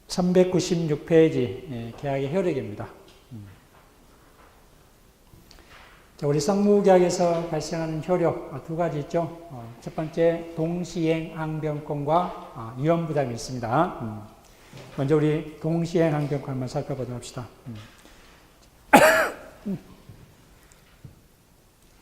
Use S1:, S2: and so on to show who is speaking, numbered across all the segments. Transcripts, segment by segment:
S1: 396페이지 계약의 효력입니다. 자, 우리 쌍무계약에서 발생하는 효력 두 가지 있죠. 첫 번째 동시행 항변권과 위험부담이 있습니다. 먼저 우리 동시행 항변권 한번 살펴보도록 합시다.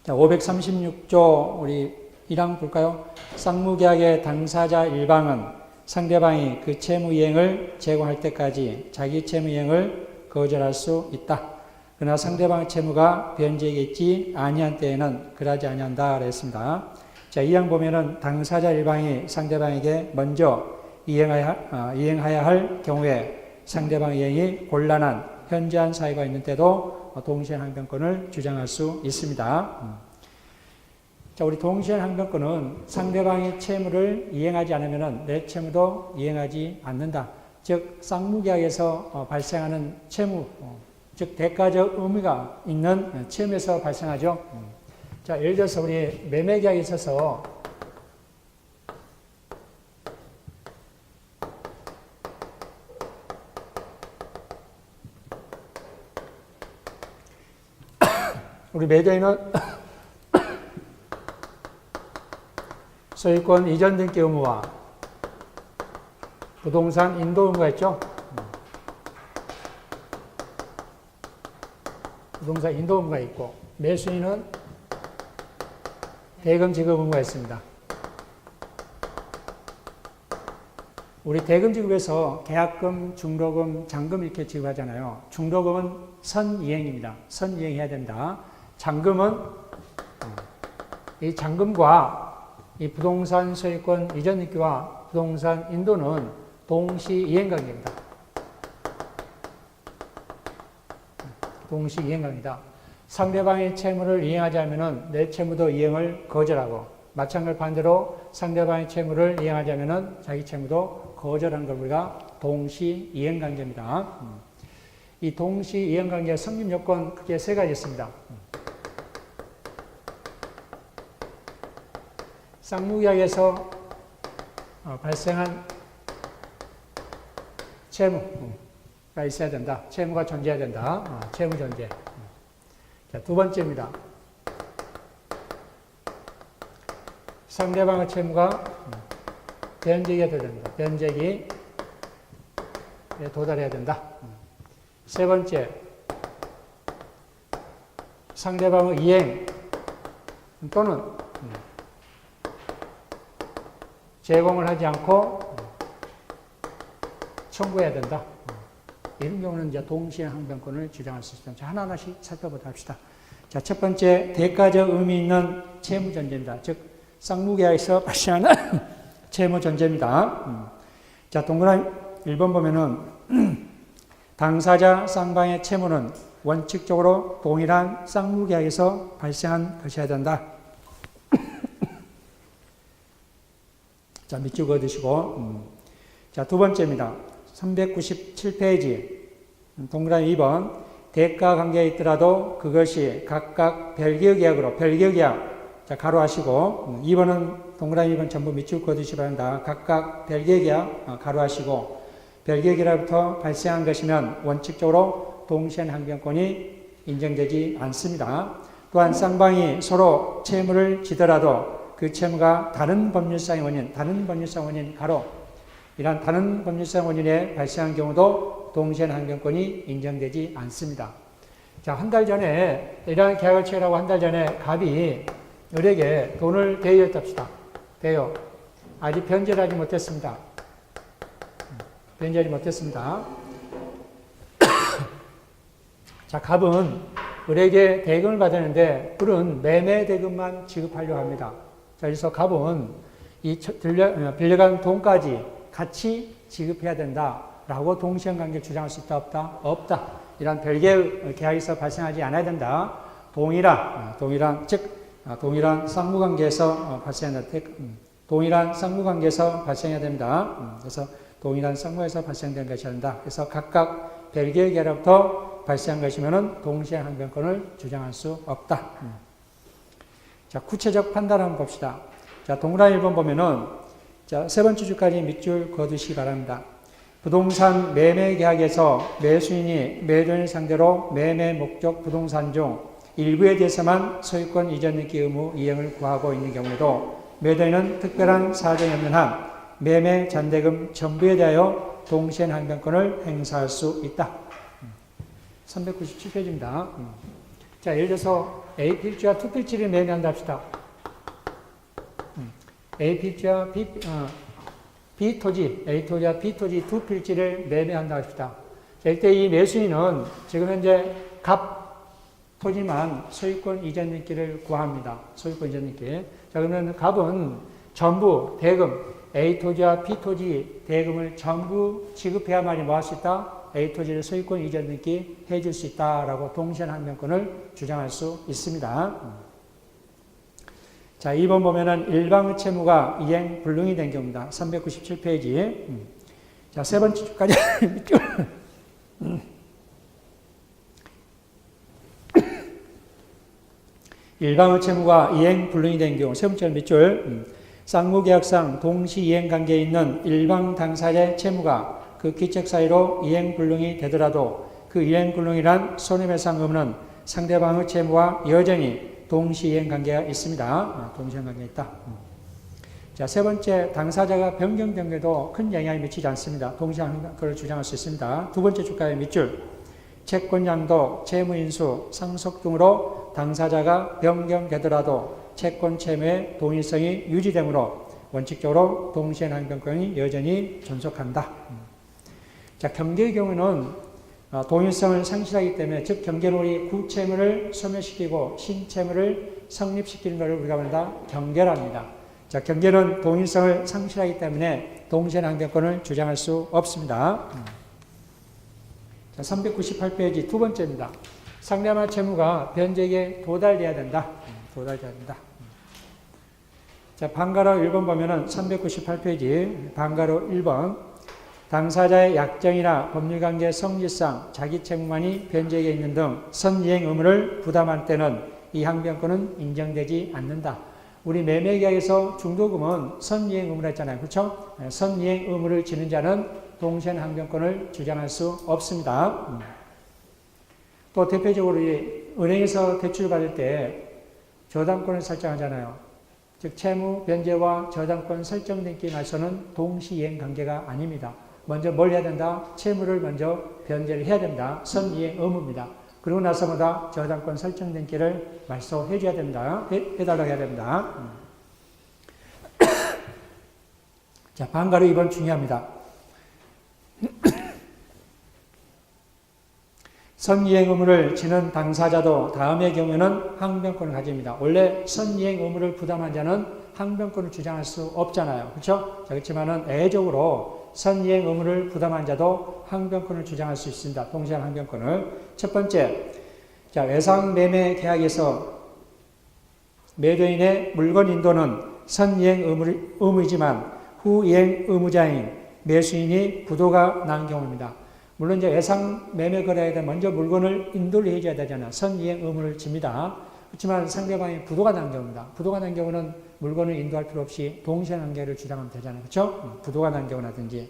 S1: 자, 536조 우리 1항 볼까요? 쌍무계약의 당사자 일방은 상대방이 그 채무이행을 제공할 때까지 자기 채무이행을 거절할 수 있다. 그러나 상대방의 채무가 변제에 있지 아니한 때에는 그러지 아니한다 그랬습니다. 자, 이 항 보면은 당사자 일방이 상대방에게 먼저 이행하여야 할 경우에 상대방 이행이 곤란한 현저한 사유가 있는 때도 동시행 항변권을 주장할 수 있습니다. 자, 우리 동시행 항변권은 상대방의 채무를 이행하지 않으면 내 채무도 이행하지 않는다. 즉 쌍무계약에서 발생하는 채무, 즉 대가적 의무가 있는 채무에서 발생하죠. 자, 예를 들어서 우리 매매계약에 있어서 우리 매도인은 소유권 이전 등기 의무와 부동산 인도 의무가 있죠. 부동산 인도 의무가 있고 매수인은 대금 지급 의무가 있습니다. 우리 대금 지급에서 계약금, 중도금, 잔금 이렇게 지급하잖아요. 중도금은 선이행입니다. 선이행해야 됩니다. 잔금은 이 잔금과 이 부동산 소유권 이전 등기와 부동산 인도는 동시 이행 관계입니다. 동시 이행 관계다. 상대방의 채무를 이행하지 않으면 내 채무도 이행을 거절하고 마찬가지로 반대로 상대방의 채무를 이행하지 않으면 자기 채무도 거절하는 걸 우리가 동시 이행 관계입니다. 이 동시 이행 관계의 성립 요건 크게 세 가지 있습니다. 쌍무계약에서 발생한 채무가 있어야 된다. 채무가 존재해야 된다. 채무 존재. 자, 두 번째입니다. 상대방의 채무가 변제가 돼야 된다. 변제기에 도달해야 된다. 세 번째, 상대방의 이행 또는 제공을 하지 않고 청구해야 된다. 이런 경우는 이제 동시행 항변권을 주장할 수 있습니다. 자, 하나하나씩 살펴보도록 합시다. 자, 첫 번째, 대가적 의미 있는 채무 존재입니다. 즉, 쌍무계약에서 발생하는 채무 존재입니다. 자, 동그라미 1번 보면은 당사자 쌍방의 채무는 원칙적으로 동일한 쌍무계약에서 발생한 것이어야 된다. 자, 밑줄 그어두시고. 자, 두 번째입니다. 397페이지. 동그라미 2번. 대가 관계에 있더라도 그것이 각각 별개의 계약으로, 별개의 계약. 자, 가로하시고. 2번은 동그라미 2번 전부 밑줄 그어두시기 바랍니다. 각각 별개의 계약, 가로하시고. 별개의 계약부터 발생한 것이면 원칙적으로 동시행 항변권이 인정되지 않습니다. 또한 쌍방이 서로 채무를 지더라도 그 채무가 다른 법률상의 원인, 가로, 이러한 다른 법률상 원인에 발생한 경우도 동시행 항변권이 인정되지 않습니다. 자, 한 달 전에, 이러한 계약을 체결하고 한 달 전에 갑이 을에게 돈을 대여했답시다. 대여. 아직 변제를 하지 못했습니다. 변제하지 못했습니다. 자, 갑은 을에게 대금을 받았는데, 을은 매매 대금만 지급하려고 합니다. 자, 그래서 갑은 이 빌려간 돈까지 같이 지급해야 된다라고 동시행 관계를 주장할 수 있다, 없다? 없다. 이런 별개의 계약에서 발생하지 않아야 된다. 동일한 쌍무관계에서 동일한 쌍무관계에서 발생해야 됩니다. 그래서 동일한 쌍무에서 발생된 것이 된다. 그래서 각각 별개의 계약으로부터 발생한 것이면 동시행 항변권을 주장할 수 없다. 자, 구체적 판단을 한번 봅시다. 자, 동그라미 1번 보면은, 자, 세 번째 줄까지 밑줄 그어두시기 바랍니다. 부동산 매매 계약에서 매수인이 매도인을 상대로 매매 목적 부동산 중 일부에 대해서만 소유권 이전 등기 의무 이행을 구하고 있는 경우에도 매도인은 특별한 사정이 없는 한 매매 잔대금 전부에 대하여 동시엔 항변권을 행사할 수 있다. 397페이지입니다. 자, 예를 들어서 A필지와 B필지를 매매한다 합시다. A필지와 B토지, A토지와 B토지 두 필지를 매매한다 합시다. 자, 이때 이 매수인은 지금 현재 갑 토지만 소유권 이전 등기를 구합니다. 소유권 이전 등기. 자, 그러면 갑은 전부 대금, A토지와 B토지 대금을 전부 지급해야만이 뭐 할 수 있다? A토지를 소유권 이전 등기 해줄 수 있다라고 동시엔 항변권을 주장할 수 있습니다. 자, 2번 보면은 일방의 채무가 이행 불능이 된 경우입니다. 397페이지. 자, 세 번째 줄까지 밑줄. 일방의 채무가 이행 불능이 된 경우, 세 번째 밑줄. 쌍무계약상 동시 이행 관계에 있는 일방 당사자의 채무가 그 기책 사유로 이행 불능이 되더라도 그 이행 불능이란 손해배상 의무는 상대방의 채무와 여전히 동시 이행 관계가 있습니다. 동시 이행 관계가 있다. 자, 세 번째, 당사자가 변경된 경우에도 큰 영향이 미치지 않습니다. 동시 이행을 주장할 수 있습니다. 두 번째 줄까지 밑줄. 채권 양도, 채무 인수, 상속 등으로 당사자가 변경되더라도 채권 채무의 동일성이 유지되므로 원칙적으로 동시엔 항변권이 여전히 존속한다. 자, 경계의 경우는 동일성을 상실하기 때문에, 즉 경계론이 구채무를 소멸시키고 신채무를 성립시키는 것을 우리가 말한다 경계랍니다. 자, 경계는 동일성을 상실하기 때문에 동시엔 항변권을 주장할 수 없습니다. 자, 398페이지 두 번째입니다. 상대방의 채무가 변제액에 도달돼야 된다. 도달돼야 된다. 자, 방가로 1번 보면은 398페이지 방가로 1번. 당사자의 약정이나 법률관계 성질상 자기 채무만이 변제액에 있는 등 선이행 의무를 부담할 때는 이 항변권은 인정되지 않는다. 우리 매매계약에서 중도금은 선이행 의무라 했잖아요. 그렇죠? 선이행 의무를 지는 자는 동시엔 항변권을 주장할 수 없습니다. 또 대표적으로 은행에서 대출을 받을 때 저당권을 설정하잖아요. 즉 채무 변제와 저당권 설정 등기에 맞서는 동시이행 관계가 아닙니다. 먼저 뭘 해야 된다? 채무를 먼저 변제를 해야 된다. 선이행 의무입니다. 그러고 나서마다 저당권 설정 등기를 말소해 줘야 된다. 해달라고 해야 된다. 자, 방가로 2번 중요합니다. 선이행 의무를 지는 당사자도 다음의 경우에는 항변권을 가집니다. 원래 선이행 의무를 부담한 자는 항변권을 주장할 수 없잖아요. 그렇죠? 자, 그렇지만은 애적으로 선이행 의무를 부담한 자도 항변권을 주장할 수 있습니다. 동시에 항변권을. 첫 번째, 자, 외상매매 계약에서 매도인의 물건 인도는 선이행 의무이지만 후이행 의무자인 매수인이 부도가 난 경우입니다. 물론 이제 외상 매매 거래에 먼저 물건을 인도를 해줘야 되잖아요. 선이행 의무를 집니다. 그렇지만 상대방이 부도가 난 경우입니다. 부도가 난 경우는 물건을 인도할 필요 없이 동시에 관계를 주장하면 되잖아요. 그렇죠? 부도가 난 경우라든지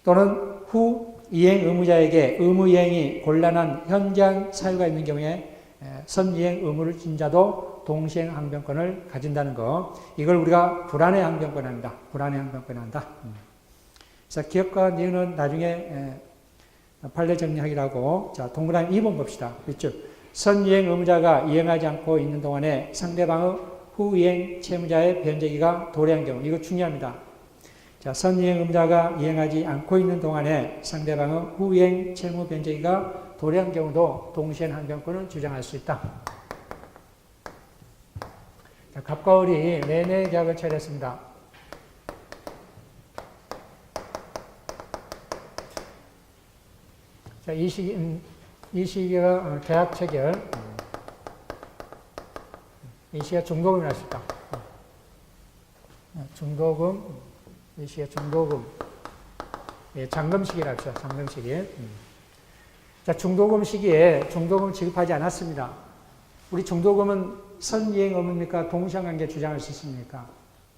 S1: 또는 후 이행 의무자에게 의무 이행이 곤란한 현저한 사유가 있는 경우에 선이행 의무를 진 자도 동시행 항변권을 가진다는 거. 이걸 우리가 불안의 항변권 한다. 불안의 항변권 한다. 그래서 기업과 니은은 나중에 판례 정리하기라고. 자, 동그라미 2번 봅시다. 그렇죠? 선이행 의무자가 이행하지 않고 있는 동안에 상대방의 후이행 채무자의 변제기가 도래한 경우. 이거 중요합니다. 자, 선이행 의무자가 이행하지 않고 있는 동안에 상대방의 후이행 채무 변제기가 도래한 경우도 동시엔 항변권을 주장할 수 있다. 자, 갑과 을이 매매 계약을 처리했습니다. 자, 이 시기가 계약 체결. 이 시기가 중도금이라 했습니다. 중도금, 이 시기가 중도금. 예, 잔금 시기라 합시다. 잔금 시기. 자, 중도금 시기에 중도금을 지급하지 않았습니다. 우리 중도금은 선이행 의무입니까? 동시한 관계 주장할 수 있습니까?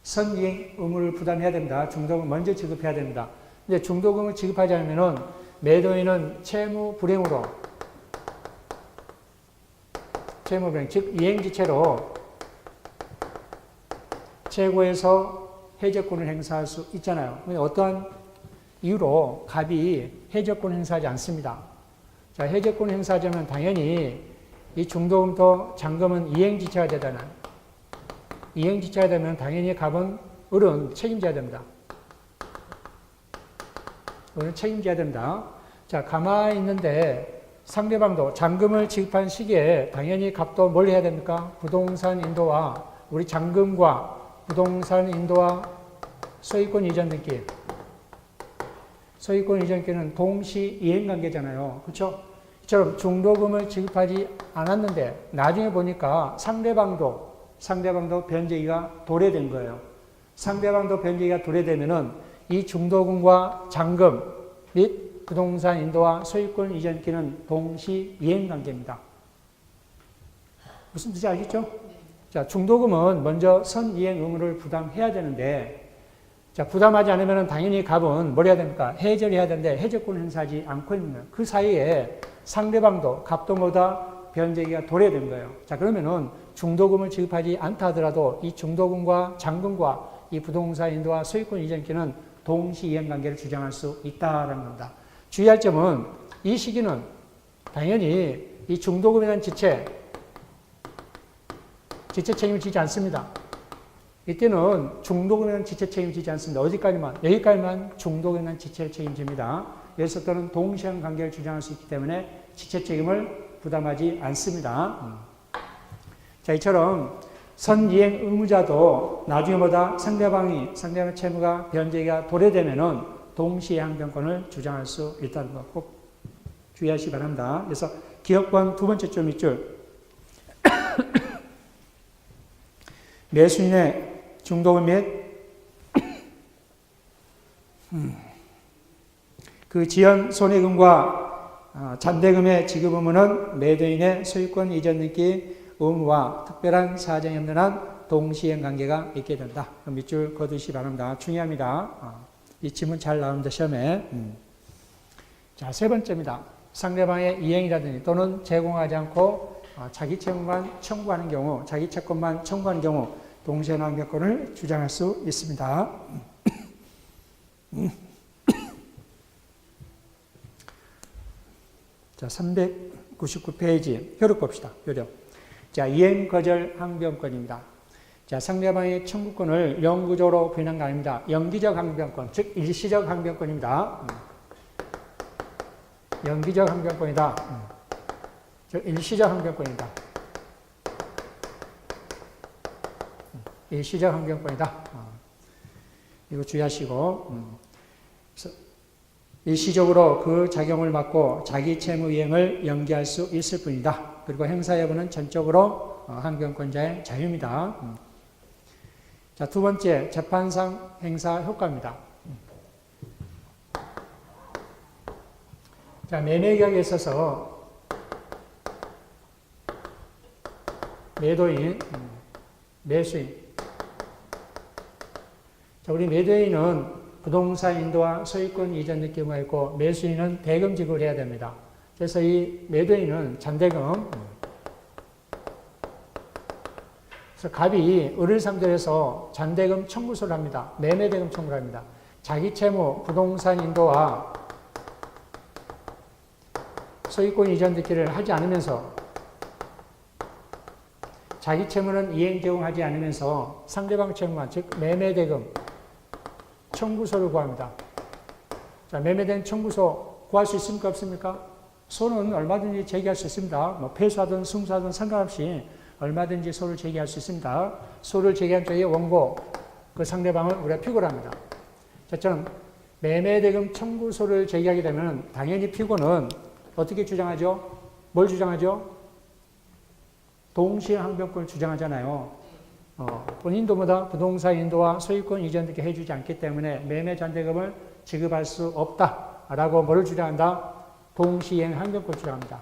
S1: 선이행 의무를 부담해야 된다. 중도금 먼저 지급해야 됩니다. 근데 중도금을 지급하지 않으면은 매도인은 채무 불이행으로, 채무 불이행, 즉 이행지체로 최고에서 해적권을 행사할 수 있잖아요. 근데 어떠한 이유로 갑이 해적권을 행사하지 않습니다. 자, 해적권을 행사하자면 당연히 이 중도금도 잔금은 이행지체가 되잖아요. 이행지체가 되면 당연히 갑은 을은 책임져야 됩니다. 을은 책임져야 됩니다. 자, 가만히 있는데 상대방도 잔금을 지급한 시기에 당연히 갑도 뭘 해야 됩니까? 부동산 인도와 우리 잔금과 부동산 인도와 소유권 이전 등기. 소유권 이전기는 동시 이행관계잖아요. 그렇죠? 이처럼 중도금을 지급하지 않았는데 나중에 보니까 상대방도 변제기가 도래된 거예요. 상대방도 변제기가 도래되면은 이 중도금과 잔금 및 부동산 인도와 소유권 이전기는 동시 이행관계입니다. 무슨 뜻인지 아시죠? 자, 중도금은 먼저 선이행 의무를 부담해야 되는데, 자, 부담하지 않으면 당연히 갑은 뭘 해야 됩니까? 해결을 해야 되는데 해적권을 행사하지 않고 있는 거예요. 그 사이에 상대방도 갑도 모다 변제기가 도래된 거예요. 자, 그러면은 중도금을 지급하지 않다 하더라도 이 중도금과 잔금과 이 부동산 인도와 소유권 이전기는 동시 이행 관계를 주장할 수 있다라는 겁니다. 주의할 점은 이 시기는 당연히 이 중도금에 대한 지체 책임을 지지 않습니다. 이때는 중도금에 대한 지체 책임을 지지 않습니다. 어디까지만? 여기까지만 중도금에 대한 지체를 책임집니다. 여기서 또는 동시행 관계를 주장할 수 있기 때문에 지체 책임을 부담하지 않습니다. 자, 이처럼 선이행 의무자도 나중에보다 상대방의 채무가 변제가 도래되면은 동시행변권을 주장할 수 있다는 거 꼭 주의하시기 바랍니다. 그래서 기업권 두 번째 줄 밑줄 매수인의 중도금 및 그 지연 손해금과 잔대금의 지급 의무는 매도인의 소유권 이전 등기 의무와 특별한 사정이 없는 한 동시행 관계가 있게 된다. 밑줄 거두시기 바랍니다. 중요합니다. 이 지문 잘 나옵니다. 시험에. 자, 세 번째입니다. 상대방의 이행이라든지 또는 제공하지 않고 자기 채무만 청구하는 경우, 자기 채권만 청구하는 경우 동시행관계권을 주장할 수 있습니다. 자, 399페이지 효력 봅시다. 효력. 자, 이행 거절 항변권입니다. 자, 상대방의 청구권을 영구적으로 부인한 거 아닙니다. 영기적 항변권, 즉 일시적 항변권입니다. 영기적 항변권이다. 즉 일시적 항변권이다. 일시적 항변권이다. 이거 주의하시고 일시적으로 그 작용을 막고 자기 채무 이행을 연기할 수 있을 뿐이다. 그리고 행사 여부는 전적으로 항변권자의 자유입니다. 자, 두 번째 재판상 행사 효과입니다. 자, 매매계약에 있어서 매도인, 매수인. 자, 우리 매도인은 부동산 인도와 소유권 이전 느낌이 있고 매수인은 대금 지급을 해야 됩니다. 그래서 이 매도인은 잔대금, 그래서 갑이 을을 상대로 해서 잔대금 청구서를 합니다. 매매대금 청구를 합니다. 자기 채무, 부동산 인도와 소유권 이전 듣기를 하지 않으면서 자기 채무는 이행 제공하지 않으면서 상대방 채무만, 즉 매매대금 청구서를 구합니다. 자, 매매된 청구서 구할 수 있습니까? 없습니까? 소는 얼마든지 제기할 수 있습니다. 뭐 패소하든 승소하든 상관없이 얼마든지 소를 제기할 수 있습니다. 소를 제기한 쪽의 원고, 그 상대방을 우리가 피고를 합니다. 저처럼 매매대금 청구서를 제기하게 되면 당연히 피고는 어떻게 주장하죠? 뭘 주장하죠? 동시에 항변권을 주장하잖아요. 본인도 뭐다 부동산 인도와 소유권 이전 등기 해주지 않기 때문에 매매 잔대금을 지급할 수 없다라고 뭐를 주장한다? 동시행 항변권을 주장합니다.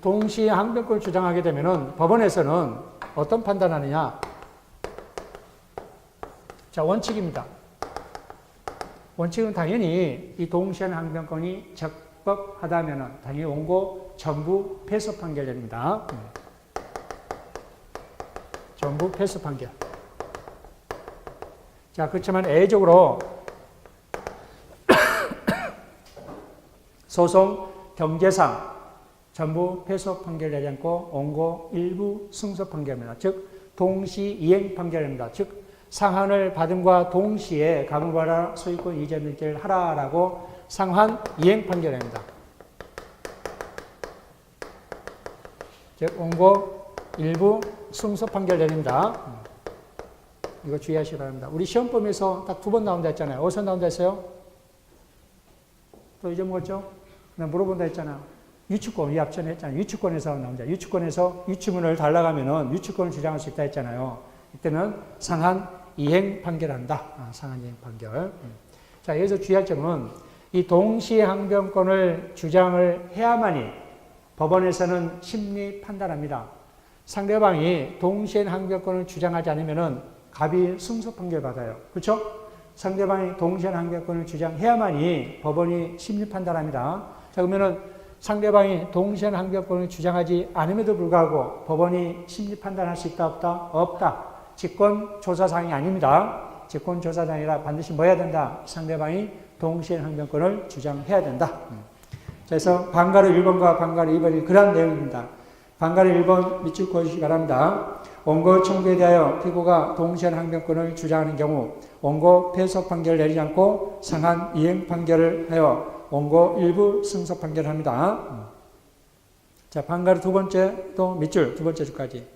S1: 동시에 항변권을 주장하게 되면은 법원에서는 어떤 판단하느냐? 자, 원칙입니다. 원칙은 당연히 이 동시한 항변권이 적법하다면 당연히 원고 전부 패소 판결됩니다. 전부 패소 판결. 자, 그렇지만 애적으로 소송 경제상 전부 패소 판결되지 않고 원고 일부 승소 판결입니다. 즉 동시 이행 판결입니다. 즉 상한을 받음과 동시에 가물과라 소유권 이전 등기를 하라라고 상한 이행 판결입니다. 즉 원고 일부 승소 판결 내립니다. 이거 주의하시기 바랍니다. 우리 시험범위에서 딱 2번 나온다 했잖아요. 어디서 나온다 했어요? 또 잊어먹었죠? 나 물어본다 했잖아. 유추권, 이 앞전에 했잖아요. 유추권에서 나온다. 유추권에서 유추문을 달라가면은 유추권을 주장할 수 있다 했잖아요. 이때는 상한 이행 판결한다. 상한 이행 판결. 자, 여기서 주의할 점은 이 동시 항변권을 주장을 해야만이 법원에서는 심리 판단합니다. 상대방이 동시에 항변권을 주장하지 않으면은 갑이 승소 판결 받아요. 그렇죠? 상대방이 동시에 항변권을 주장해야만이 법원이 심리 판단합니다. 자, 그러면은 상대방이 동시에 항변권을 주장하지 않음에도 불구하고 법원이 심리 판단할 수 있다, 없다? 없다. 직권조사사항이 아닙니다. 직권조사사항이라 반드시 뭐 해야 된다? 상대방이 동시에 항변권을 주장해야 된다. 그래서 방가루 1번과 방가루 2번이 그러한 내용입니다. 방가루 1번 밑줄 그어주시기 바랍니다. 원고 청구에 대하여 피고가 동시에 항변권을 주장하는 경우 원고 패소 판결을 내리지 않고 상한 이행 판결을 하여 원고 일부 승소 판결을 합니다. 자, 방가루 2번째 또 밑줄 2번째 줄까지.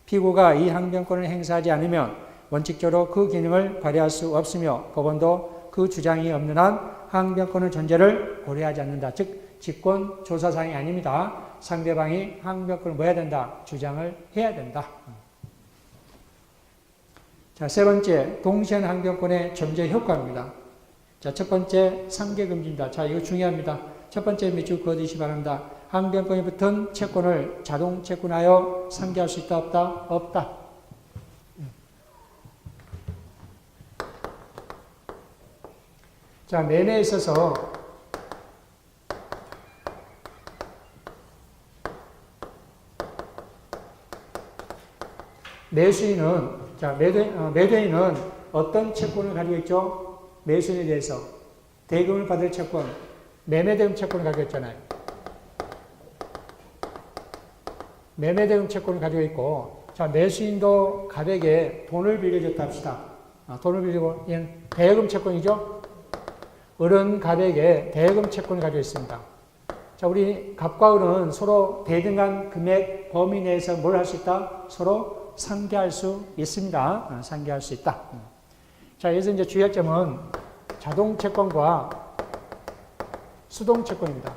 S1: 피고가 이 항변권을 행사하지 않으면 원칙적으로 그 기능을 발휘할 수 없으며 법원도 그 주장이 없는 한 항변권의 존재를 고려하지 않는다. 즉 직권 조사사항이 아닙니다. 상대방이 항변권을 뭐 해야 된다? 주장을 해야 된다. 자, 세 번째, 동시한 항변권의 존재 효과입니다. 자, 첫 번째, 상계금지입니다. 자, 이거 중요합니다. 첫 번째 밑줄 그어두시기 바랍니다. 항변권이 붙은 채권을 자동 채권하여 상계할 수 있다, 없다? 없다. 자, 매매에 있어서 매수인은, 자, 매도인은 어떤 채권을 가지고 있죠? 매수인에 대해서 대금을 받을 채권, 매매대금 채권을 가지고 있잖아요. 매매대금 채권을 가지고 있고, 자, 매수인도 갑에게 돈을 빌려줬다 합시다. 돈을 빌리고, 얘는 대금 채권이죠? 을은 갑에게 대금 채권을 가지고 있습니다. 자, 우리 갑과 을은 서로 대등한 금액 범위 내에서 뭘 할 수 있다? 서로 상계할 수 있습니다. 상계할 수 있다. 자, 여기서 이제 주의할 점은 자동 채권과 수동 채권입니다.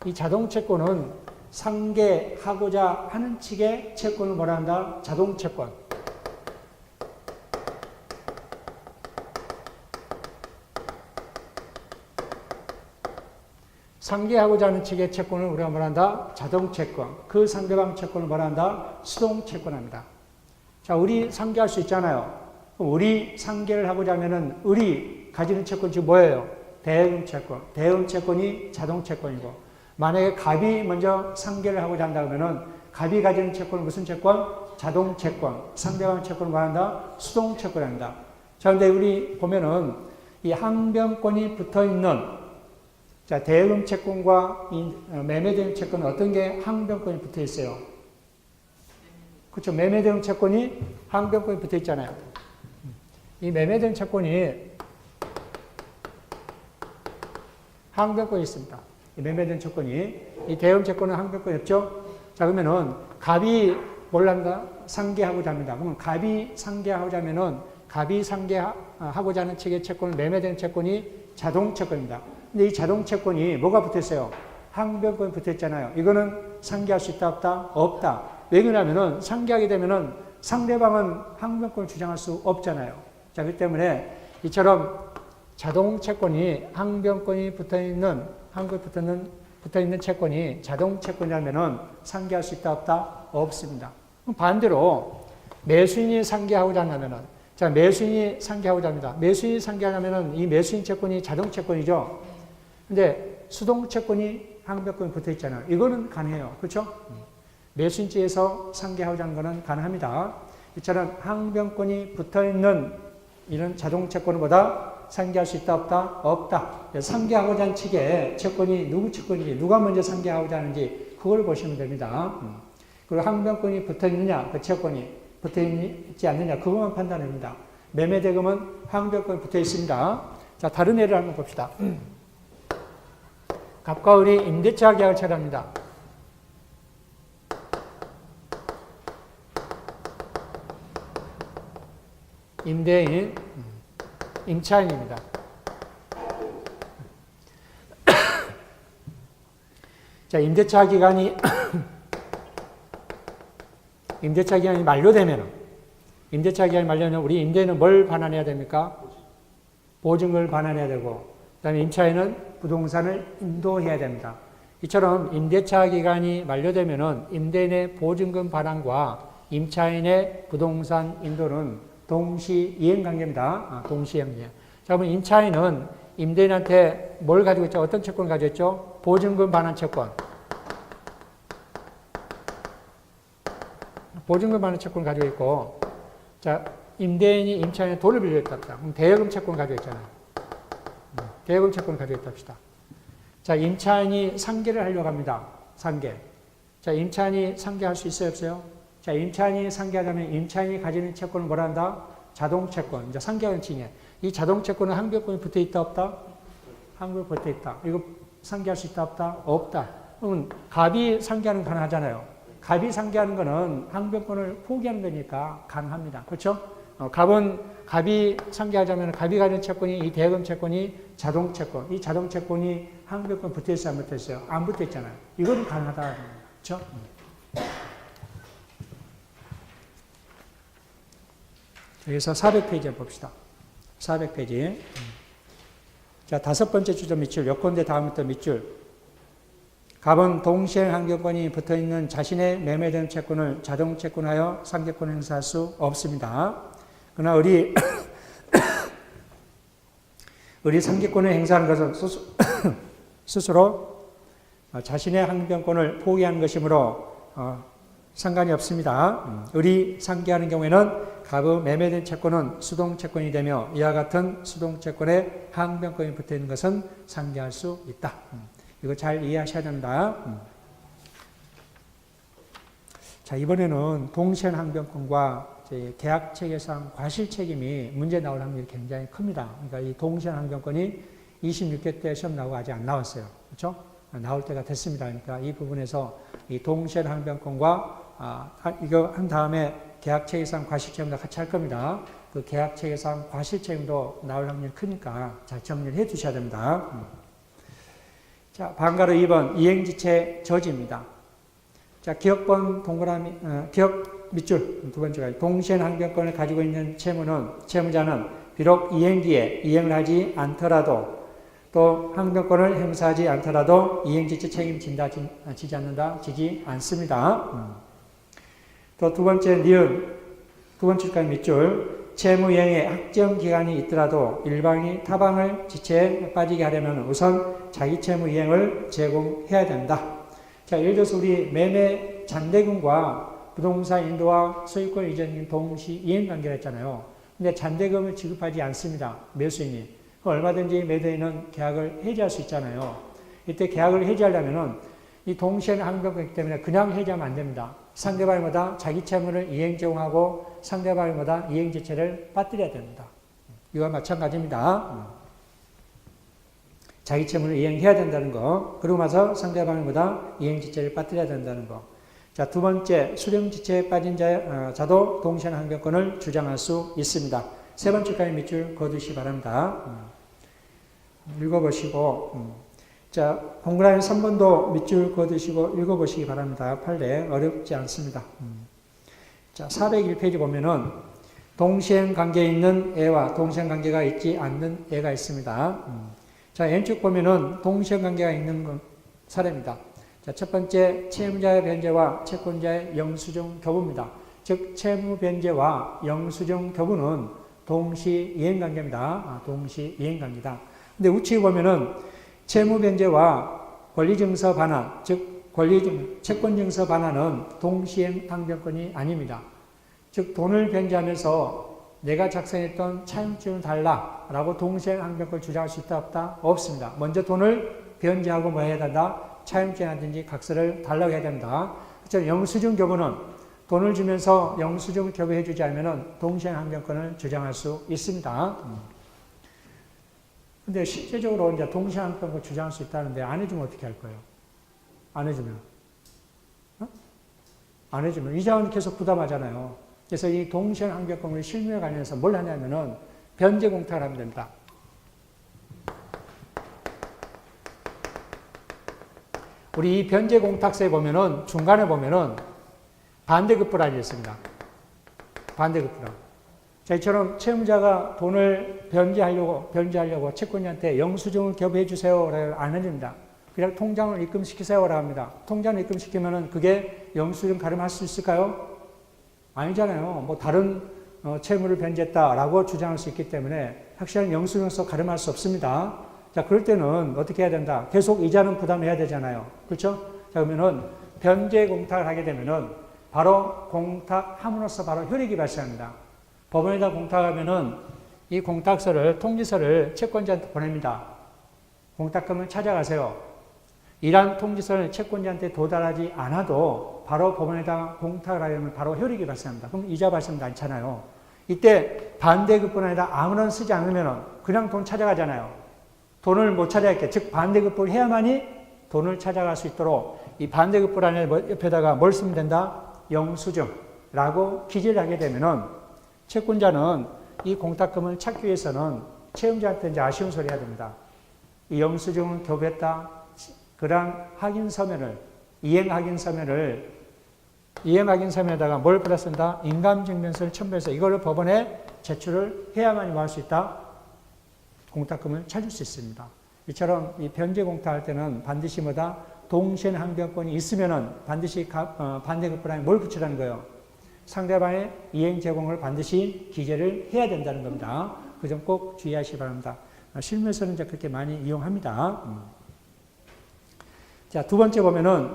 S1: 이 자동 채권은 상계하고자 하는 측의 채권을 뭐라 한다? 자동 채권. 상계하고자 하는 측의 채권을 우리가 뭐라 한다? 자동 채권. 그 상대방 채권을 뭐라 한다? 수동 채권합니다. 자, 우리 상계할 수 있잖아요. 그럼 우리 상계를 하고자 하면은 우리 가지는 채권 지금 뭐예요? 대금 채권. 대금 채권이 자동 채권이고, 만약에 갑이 먼저 상계를 하고자 한다 그러면은 갑이 가지는 채권은 무슨 채권? 자동 채권. 상대방 채권을 말한다? 수동 채권입니다. 자, 근데 우리 보면은 이 항변권이 붙어 있는, 자, 대금 채권과 이 매매대금 채권은 어떤 게 항변권이 붙어 있어요? 그렇죠. 매매대금 채권이 항변권이 붙어 있잖아요. 이 매매대금 채권이 항변권이 있습니다. 이 매매대금 채권이, 이 대금 채권은 항변권이 없죠. 자, 그러면은 갑이 뭘 한다? 상계하고자 합니다. 그러면 갑이 상계하고자 하면은 갑이 상계하고자 하는 측의 채권은 매매대금 채권이 자동 채권입니다. 근데 이 자동 채권이 뭐가 붙어 있어요? 항변권이 붙어 있잖아요. 이거는 상계할 수 있다, 없다? 없다. 왜 그러냐면은 상계하게 되면은 상대방은 항변권을 주장할 수 없잖아요. 자, 그렇기 때문에 이처럼 자동 채권이 항변권이 붙어 있는 채권이 자동 채권이라면은 상계할 수 있다, 없다? 없습니다. 반대로 매수인이 상계하고자 하면은, 자, 매수인이 상계하고자 합니다. 매수인이 상계하려면은 이 매수인 채권이 자동 채권이죠. 근데 수동 채권이 항변권이 붙어 있잖아요. 이거는 가능해요. 그렇죠? 매수인지에서 상계하고자 하는 거는 가능합니다. 이처럼 항변권이 붙어 있는 이런 자동 채권보다 상계할 수 있다, 없다? 없다. 상계하고자 하는 측의 채권이 누구 채권인지, 누가 먼저 상계하고자 하는지 그걸 보시면 됩니다. 그리고 항변권이 붙어 있느냐, 그 채권이 붙어 있지 않느냐, 그것만 판단합니다. 매매대금은 항변권이 붙어 있습니다. 자, 다른 예를 한번 봅시다. 갑과 을이 임대차 계약을 체결합니다. 임대인, 임차인입니다. 자, 임대차 기간이 만료되면, 우리 임대인은 뭘 반환해야 됩니까? 보증금을 반환해야 되고, 그 다음에 임차인은 부동산을 인도해야 됩니다. 이처럼 임대차 기간이 만료되면 임대인의 보증금 반환과 임차인의 부동산 인도는 동시 이행 관계입니다. 동시 이행 관계. 자, 그러면 임차인은 임대인한테 뭘 가지고 있죠? 어떤 채권을 가지고 있죠? 보증금 반환 채권. 보증금 반환 채권을 가지고 있고, 자, 임대인이 임차인에 돈을 빌려줬다. 그럼 대여금 채권을 가지고 있잖아요. 대여금 채권을 가지고 있다 합시다. 자, 임차인이 상계를 하려고 합니다. 상계. 자, 임차인이 상계할 수 있어요, 없어요? 자, 임차인이 상계하려면 임차인이 가지는 채권을 뭐라 한다? 자동 채권. 이제 상계하는 칭이에요. 이 자동 채권은 항변권이 붙어 있다, 없다? 항변 붙어 있다. 이거 상계할 수 있다, 없다? 없다. 그러면 갑이 상계하는 건 가능하잖아요. 갑이 상계하는 거는 항변권을 포기하는 거니까 가능합니다. 그렇죠? 갑이 상계하자면 갑이 가진 채권이 이 대여금 채권이 자동 채권. 이 자동 채권이 항변권 붙어 있어요, 안 붙어 있어요? 안 붙어 있잖아요. 이거는 가능하다. 그렇죠? 여기서 400페이지 봅시다. 400페이지. 자, 5번째 주저 밑줄, 요건대 다음부터 밑줄. 갑은 동시행 항변권이 붙어 있는 자신의 매매된 채권을 자동 채권하여 상계권 행사할 수 없습니다. 그러나 을이 상계권을 행사하는 것은 스스로 자신의 항변권을 포기하는 것이므로 상관이 없습니다. 을이 상계하는 경우에는 갑의 매매된 채권은 수동 채권이 되며 이와 같은 수동 채권에 항변권이 붙어 있는 것은 상계할 수 있다. 이거 잘 이해하셔야 된다. 자, 이번에는 동시행 항변권과 계약 체계상 과실 책임이 문제 나올 확률이 굉장히 큽니다. 그러니까 이 동시행 항변권이 26회 때 시험 나오고 아직 안 나왔어요. 그렇죠? 나올 때가 됐습니다. 그러니까 이 부분에서 이 동시행 항변권과 이거 한 다음에 계약 체계상 과실 책임도 같이 할 겁니다. 그 계약 체계상 과실 책임도 나올 확률이 크니까 잘 정리를 해 두셔야 됩니다. 자, 방가로 2번 이행지체 저지입니다. 자, 기억번 동그라미, 기억 밑줄 두 번째가 동시행 항변권을 가지고 있는 채무자는 비록 이행 뒤에 이행을 하지 않더라도 또 항변권을 행사하지 않더라도 이행지체 책임진다, 지지 않는다, 지지 않습니다. 또 두 번째 니은 두 번째까지 밑줄 채무이행의 확정 기간이 있더라도 일방이 타방을 지체에 빠지게 하려면 우선 자기 채무 이행을 제공해야 된다. 자, 예를 들어서 우리 매매 잔대금과 부동산 인도와 소유권 이전이 동시 이행 관계를 했잖아요. 근데 잔대금을 지급하지 않습니다. 매수인이. 얼마든지 매도인은 계약을 해지할 수 있잖아요. 이때 계약을 해지하려면은 이 동시에는 항변권이기 때문에 그냥 해지하면 안 됩니다. 상대방보다 자기 채무를 이행 제공하고 상대방보다 이행 지체를 빠뜨려야 됩니다. 이와 마찬가지입니다. 자기 채무를 이행해야 된다는 거, 그러고 나서 상대방보다 이행 지체를 빠뜨려야 된다는 거. 자, 두 번째, 수령 지체에 빠진 자도 동시에 항변권을 주장할 수 있습니다. 세 번째까지 밑줄 그어두시기 바랍니다. 읽어보시고, 자, 동그라미 3번도 밑줄 그어두시고 읽어보시기 바랍니다. 판례 어렵지 않습니다. 자, 401페이지 보면은 동시행 관계에 있는 애와 동시행 관계가 있지 않는 애가 있습니다. 자, 왼쪽 보면은 동시행 관계가 있는 사례입니다. 자, 첫 번째 채무자의 변제와 채권자의 영수증 교부입니다. 즉 채무변제와 영수증 교부는 동시이행관계입니다. 동시이행관계다. 근데 우측에 보면은 채무변제와 권리증서 반환, 즉 채권증서 반환은 동시행 항변권이 아닙니다. 즉 돈을 변제하면서 내가 작성했던 차용증을 달라라고 동시행 항변권을 주장할 수 있다 없다? 없습니다. 먼저 돈을 변제하고 뭐 해야 된다? 차용증이라든지 각서를 달라고 해야 됩니다. 그렇죠? 영수증 교부는 돈을 주면서 영수증을 교부해 주지 않으면 동시행 항변권을 주장할 수 있습니다. 근데 실제적으로 이제 동시행 항변권을 주장할 수 있다는데 안 해주면 어떻게 할 거예요? 안 해주면? 안 해주면 이자는 계속 부담하잖아요. 그래서 이 동시행 항변권을 실무에 관련해서 뭘 하냐면은 변제 공탁을 하면 됩니다. 우리 이 변제 공탁서에 보면은 중간에 보면은 반대급부란이 있습니다. 반대급부란. 자, 이처럼 채무자가 돈을 변제하려고 채권자한테 영수증을 교부해 주세요. 안 해줍니다. 그냥 통장을 입금시키세요라고 합니다. 통장을 입금시키면은 그게 영수증 가름할 수 있을까요? 아니잖아요. 뭐 다른 채무를 변제했다라고 주장할 수 있기 때문에 확실한 영수증서 가름할 수 없습니다. 자, 그럴 때는 어떻게 해야 된다? 계속 이자는 부담해야 되잖아요. 그렇죠? 자, 그러면은 변제 공탁을 하게 되면은 바로 공탁함으로써 바로 효력이 발생합니다. 법원에다 공탁하면은 이 공탁서를, 통지서를 채권자한테 보냅니다. 공탁금을 찾아가세요. 이러한 통지서는 채권자한테 도달하지 않아도 바로 법원에다 공탁을 하려면 바로 효력이 발생합니다. 그럼 이자 발생도 않잖아요. 이때 반대급부란에다 아무런 쓰지 않으면 그냥 돈 찾아가잖아요. 돈을 못 찾아갈게. 즉 반대급부를 해야만이 돈을 찾아갈 수 있도록 이 반대급부란에 옆에다가 뭘 쓰면 된다? 영수증라고 기재를 하게 되면은 채권자는 이 공탁금을 찾기 위해서는 채무자한테 이제 아쉬운 소리 해야 됩니다. 이 영수증을 교부했다. 그런 확인서면을, 이행확인서면에다가 뭘 뿌려 쓴다? 인감증명서를 첨부해서 이거를 법원에 제출을 해야만이 뭐 할 수 있다? 공탁금을 찾을 수 있습니다. 이처럼 이 변제 공탁할 때는 반드시 뭐다? 동시행 항변권이 있으면은 반드시 반대급부란에 뭘 붙이라는 거예요? 상대방의 이행 제공을 반드시 기재를 해야 된다는 겁니다. 그 점 꼭 주의하시기 바랍니다. 실무에서는 이제 그렇게 많이 이용합니다. 자, 두 번째 보면은,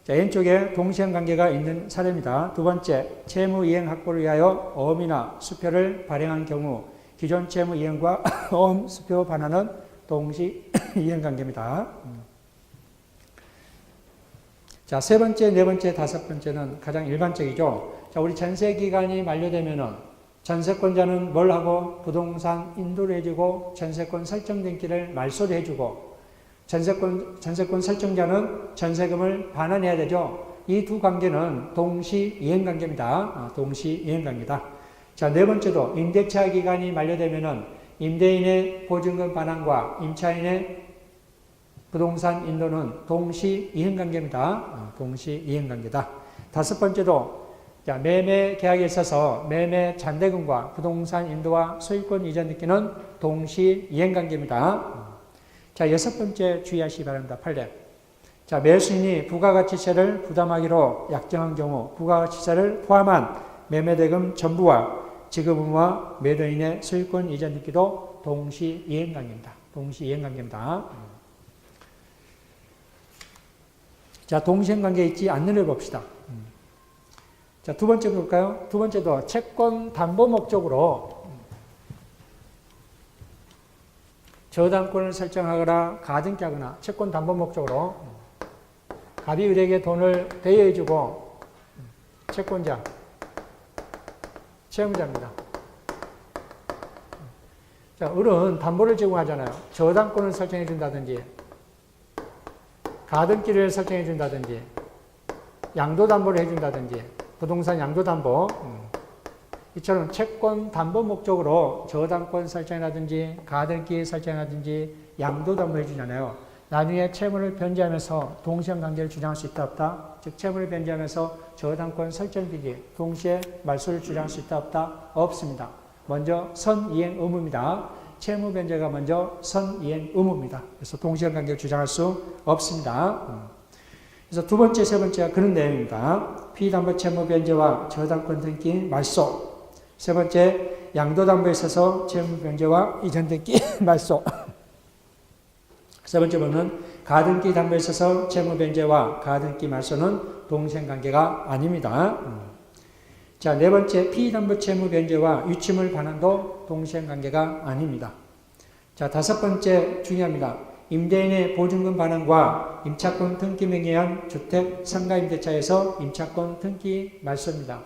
S1: 자, 왼쪽에 동시행 관계가 있는 사례입니다. 두 번째, 채무 이행 확보를 위하여 어음이나 수표를 발행한 경우 기존 채무 이행과 어음 수표 반환은 동시 이행 관계입니다. 자, 세 번째, 네 번째, 다섯 번째는 가장 일반적이죠. 자, 우리 전세 기간이 만료되면은 전세권자는 뭘 하고 부동산 인도를 해주고 전세권 설정된 길을 말소를 해주고 전세권 설정자는 전세금을 반환해야 되죠. 이 두 관계는 동시 이행 관계입니다. 동시 이행 관계다. 자, 네 번째도 임대차 기간이 만료되면은 임대인의 보증금 반환과 임차인의 부동산 인도는 동시 이행 관계입니다. 동시 이행 관계다. 다섯 번째도 자, 매매 계약에 있어서 매매 잔대금과 부동산 인도와 소유권 이전 등기는 동시 이행 관계입니다. 자, 여섯 번째 주의하시기 바랍니다. 판례. 자, 매수인이 부가가치세를 부담하기로 약정한 경우 부가가치세를 포함한 매매대금 전부와 지급 의무와 매도인의 소유권 이전 등기도 동시 이행 관계입니다. 동시 이행 관계입니다. 자, 동시행 관계에 있지 않는 걸 봅시다. 자, 두 번째 볼까요? 두 번째도 채권 담보 목적으로 저당권을 설정하거나 가등기하거나 채권 담보 목적으로 갑이 을에게 돈을 대여해주고 채권자, 채무자입니다. 자, 을은 담보를 제공하잖아요. 저당권을 설정해준다든지 가등기를 설정해준다든지 양도담보를 해준다든지 부동산 양도담보 이처럼 채권 담보 목적으로 저당권 설정이라든지 가등기 설정이라든지 양도담보 해주잖아요. 나중에 채무를 변제하면서 동시행 관계를 주장할 수 있다 없다? 즉 채무를 변제하면서 저당권 설정 비기 동시에 말소를 주장할 수 있다 없다? 없습니다. 먼저 선이행 의무입니다. 채무 변제가 먼저 선이행 의무입니다. 그래서 동시행 관계를 주장할 수 없습니다. 그래서 두 번째, 세 번째가 그런 내용입니다. 피담보 채무 변제와 저당권 등기 말소. 세 번째, 양도담보에 있어서 채무 변제와 이전 등기 말소. 세 번째 보면 가등기 담보에 있어서 채무 변제와 가등기 말소는 동생관계가 아닙니다. 자, 네 번째, 피담보 채무 변제와 유치물 반환도 동생관계가 아닙니다. 자, 다섯 번째 중요합니다. 임대인의 보증금 반환과 임차권 등기 명령에 의한 주택 상가임대차에서 임차권 등기 말소입니다.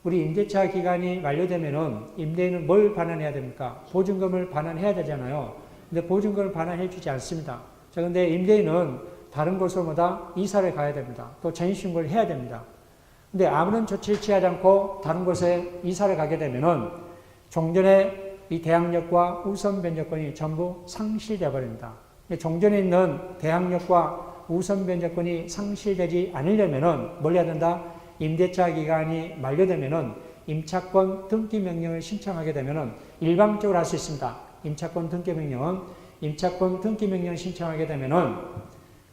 S1: 우리 임대차 기간이 만료되면은 임대인은 뭘 반환해야 됩니까? 보증금을 반환해야 되잖아요. 근데 보증금을 반환해 주지 않습니다. 자, 근데 임대인은 다른 곳으로마다 이사를 가야 됩니다. 또 전입신고를 해야 됩니다. 근데 아무런 조치를 취하지 않고 다른 곳에 이사를 가게 되면은 종전에 이 대항력과 우선 변제권이 전부 상실되어 버립니다. 종전에 있는 대항력과 우선 변제권이 상실되지 않으려면은 뭘 해야 된다? 임대차 기간이 만료되면은 임차권 등기 명령을 신청하게 되면은 일방적으로 할 수 있습니다. 임차권 등기 명령은 임차권 등기 명령 신청하게 되면은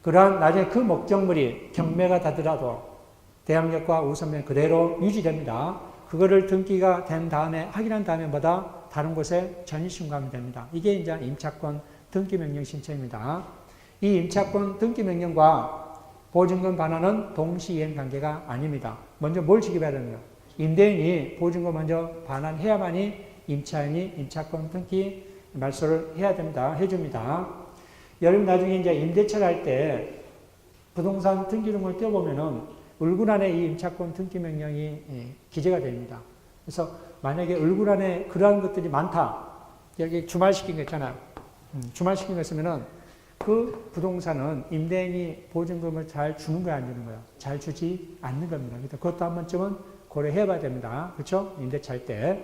S1: 그러한 나중에 그 목적물이 경매가 되더라도 대항력과 우선면 그대로 유지됩니다. 그거를 등기가 된 다음에 확인한 다음에 뭐다? 다른 곳에 전입신고하면 됩니다. 이게 이제 임차권 등기 명령 신청입니다. 이 임차권 등기 명령과 보증금 반환은 동시이행 관계가 아닙니다. 먼저 뭘 지급해야 됩니까? 임대인이 보증금 먼저 반환해야만이 임차인이 임차권 등기 말소를 해야 됩니다. 해줍니다. 여러분 나중에 이제 임대차를 할 때 부동산 등기등본을 떼어보면은 을구란에 이 임차권 등기 명령이 기재가 됩니다. 그래서 만약에 을구란에 그러한 것들이 많다. 여기 주말시킨 거 있잖아요. 주말시킨 거 있으면은 그 부동산은 임대인이 보증금을 잘 주는 거야, 안 주는 거야? 잘 주지 않는 겁니다. 그래서 그것도 한 번쯤은 고려해 봐야 됩니다. 그렇죠? 임대차 할 때.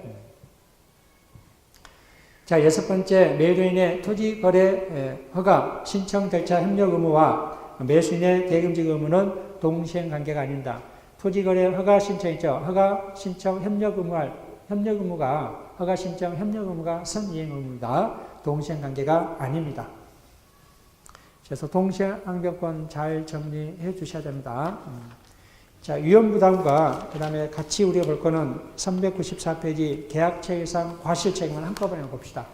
S1: 자, 여섯 번째, 매도인의 토지거래 허가 신청 절차 협력 의무와 매수인의 대금직 의무는 동시행 관계가 아닙니다. 토지거래 허가 신청 있죠? 허가 신청 협력 의무가 허가 신청 협력 의무가 선이행 의무입니다. 동시행 관계가 아닙니다. 그래서 동시행항변권 잘 정리해 주셔야 됩니다. 자, 위험부담과 그 다음에 같이 우리가 볼 거는 394페이지 계약체계상 과실책임을 한꺼번에 봅시다.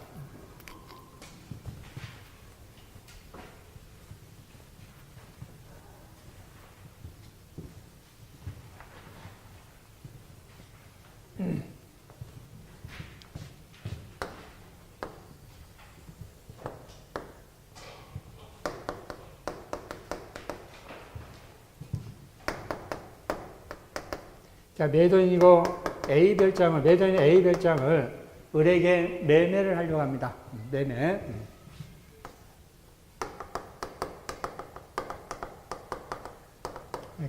S1: 자, 매도인이고 매도인의 A 별장을 을에게 매매를 하려고 합니다. 매매.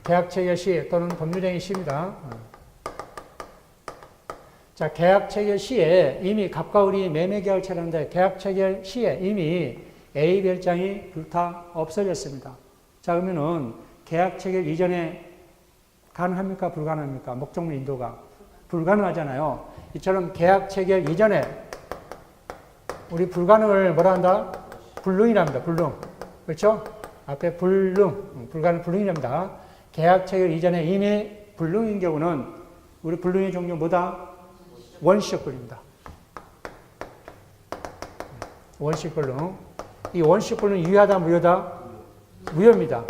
S1: 계약 체결 시 또는 법률행위 시입니다. 자, 계약 체결 시에 이미 갑과 을이 매매 계약을 체결하는데 계약 체결 시에 이미 A 별장이 불타 없어졌습니다. 자, 그러면은 계약 체결 이전에 가능합니까? 불가능합니까? 목적물 인도가 불가능하잖아요. 이처럼 계약 체결 이전에 우리 불가능을 뭐라 한다? 불능이랍니다. 불능. 그렇죠? 앞에 불가능 불능이랍니다. 계약 체결 이전에 이미 불능인 경우는 우리 불능의 종류 뭐다? 원시적 불능입니다. 원시적 불능. 이 원시적 불능 유효하다, 무효다? 무효입니다.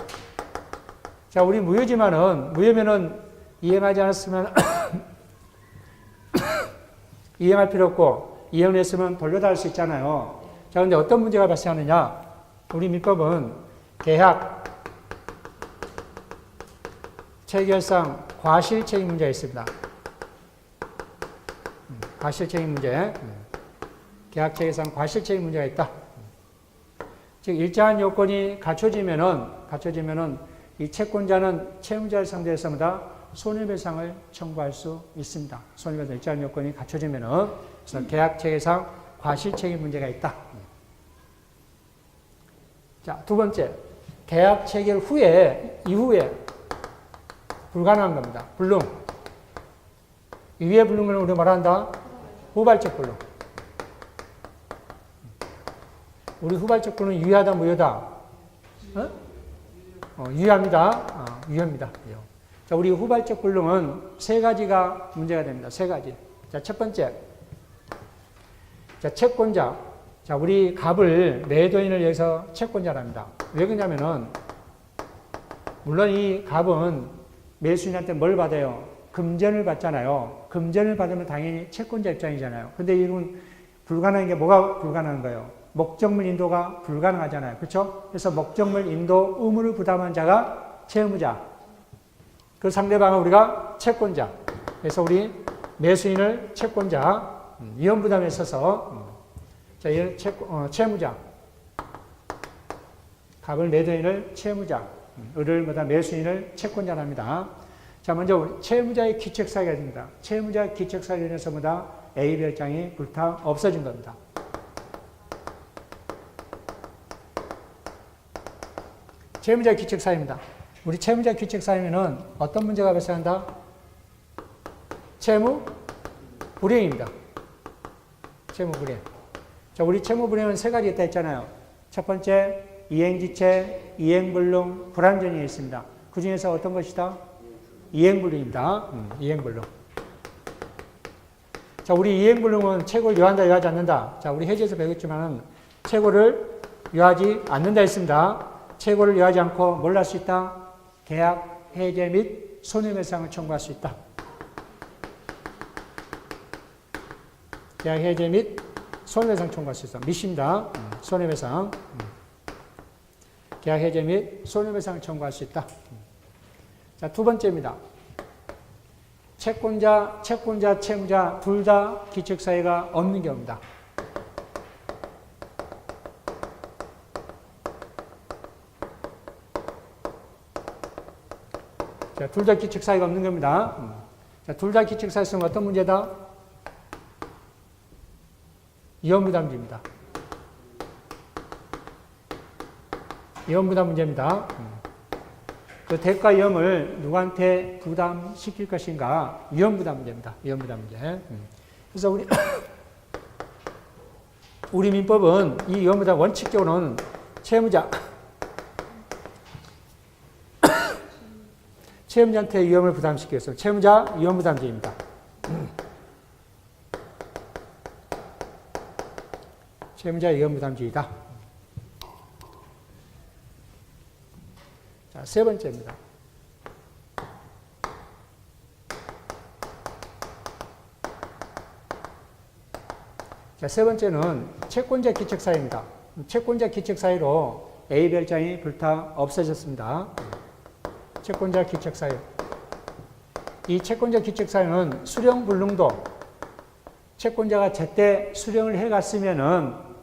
S1: 자, 우리 무효지만은, 무효면은 이행하지 않았으면 이행할 필요 없고, 이행을 했으면 돌려다 할 수 있잖아요. 자, 근데 어떤 문제가 발생하느냐? 우리 민법은 계약, 체결상 과실책임 문제가 있습니다. 과실책임 문제. 계약 체결상 과실책임 문제가 있다. 즉, 일정한 요건이 갖춰지면은 이 채권자는 채무자를 상대해서마다 손해배상을 청구할 수 있습니다. 손해배상 일정한 요건이 갖춰지면은 그래서 계약 체계상 과실책임 문제가 있다. 자, 두 번째, 계약 체결 이후에 불가능한 겁니다. 불능. 이후에 불능을 우리가 말한다. 후발적 불능. 우리 후발적 불능은 유효하다, 무효다? 유효합니다. 위험입니다. 위험. 자, 우리 후발적 불능은 세 가지가 문제가 됩니다. 세 가지. 자, 첫 번째. 자, 채권자. 자, 우리 갑을 매도인을 위해서 채권자랍니다. 왜 그러냐면은, 물론 이 갑은 매수인한테 뭘 받아요? 금전을 받잖아요. 금전을 받으면 당연히 채권자 입장이잖아요. 근데 이건 불가능한 게 뭐가 불가능한 거예요? 목적물 인도가 불가능하잖아요. 그렇죠? 그래서 목적물 인도 의무를 부담한 자가 채무자. 그 상대방은 우리가 채권자. 그래서 우리 매수인을 채권자, 위험 부담에 있어서 자, 채무자. 갑을 매도인을 채무자, 을을 매수인을 채권자랍니다. 자, 먼저 우리 채무자의 귀책사유가 됩니다. 채무자 귀책사유에 인해서 A 별장이 불타 없어진 겁니다. 채무자 귀책사유입니다. 우리 채무자 귀책사유면은 어떤 문제가 발생한다? 채무 불이행입니다. 채무 불이행. 자, 우리 채무 불이행은 세 가지 있다 했잖아요. 첫 번째, 이행지체, 이행불능, 불완전이 있습니다. 그 중에서 어떤 것이다? 이행불능입니다. 이행불능. 자, 우리 이행불능은 채고를 요한다, 요하지 않는다. 자, 우리 해제에서 배웠지만은 채고를 요하지 않는다 했습니다. 채고를 요하지 않고 뭘 할 수 있다? 계약 해제 및 손해배상을 청구할 수 있다. 계약 해제 및 손해배상 청구할 수 있어. 밑입니다. 손해배상. 계약 해제 및 손해배상을 청구할 수 있다. 자, 두 번째입니다. 채권자, 채무자 둘 다 귀책사유가 없는 경우입니다. 자, 둘 다 귀책사유가 없는 겁니다. 자, 둘 다 귀책사유 있으면 어떤 문제다? 위험부담입니다. 위험부담 문제입니다. 그 대가 위험을 누구한테 부담시킬 것인가? 위험부담 문제입니다. 위험부담 문제. 그래서 우리 민법은 이 위험부담 원칙적으로는 채무자한테 위험을 부담시켜서 채무자 위험부담제입니다. 채무자 위험부담주의다. 자, 세 번째입니다. 자, 세 번째는 채권자 귀책사유입니다. 채권자 귀책사유로 A 별장이 불타 없어졌습니다. 채권자 귀책사유. 이 채권자 귀책사유는 수령불능도 채권자가 제때 수령을 해갔으면은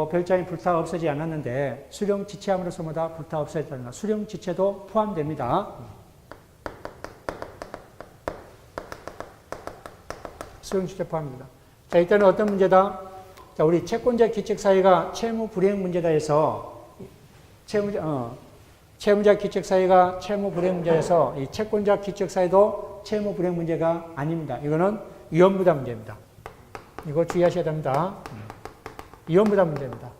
S1: 별장이 불타 없어지지 않았는데 수령 지체함으로써 불타 없어졌다는 수령 지체도 포함됩니다. 수령 지체 포함입니다. 자, 일단은 어떤 문제다? 자, 우리 채권자 귀책사유가 채무 불이행 문제다 해서 채무자 귀책사유가 채무 불이행 문제에서 이 채권자 귀책사유도 채무 불이행 문제가 아닙니다. 이거는 위험부담 문제입니다. 이거 주의하셔야 됩니다. 위험부담 문제입니다. 자,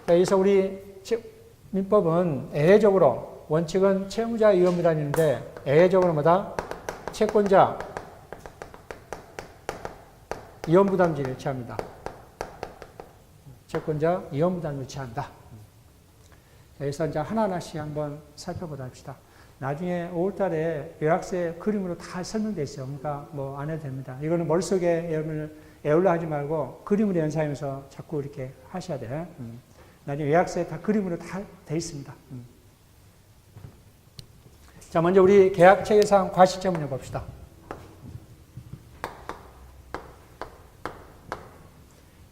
S1: 그래서 우리 민법은 애외적으로 원칙은 채무자 위험부담인데 애외적으로 채권자 위험부담지를 취합니다. 채권자 위험부담을 취한다. 그래서 이제 하나하나씩 한번 살펴보다 합시다. 나중에 5월달에 요약서에 그림으로 다 설명되어 있어요. 그러니까 안 해도 됩니다. 이거는 머릿속에 여러분을 애울러 하지 말고 그림으로 연상하면서 자꾸 이렇게 하셔야 돼. 나중에 요약서에 다 그림으로 다 돼 있습니다. 자, 먼저 우리 계약체계상 과실제문을 봅시다.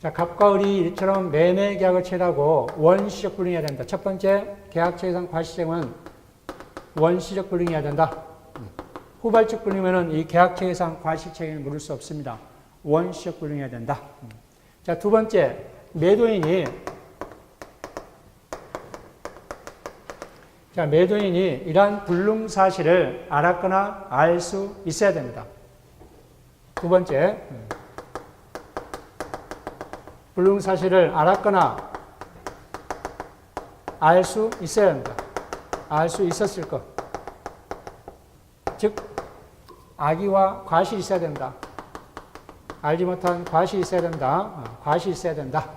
S1: 자, 갑과 을이 이처럼 매매 계약을 체결하고 원시적 불능해야 된다. 첫 번째, 계약체계상 과실제문은 원시적 불능해야 된다. 후발적 불능이면은 이 계약체계상 과실책임을 물을 수 없습니다. 원시적 불능해야 된다. 자, 두 번째, 매도인이 이러한 불능 사실을 알았거나 알 수 있어야 됩니다. 두 번째, 불능 사실을 알았거나 알 수 있어야 합니다. 알 수 있었을 것. 즉 악의와 과실이 있어야 된다. 알지 못한 과실이 있어야 된다. 과실이 있어야 된다.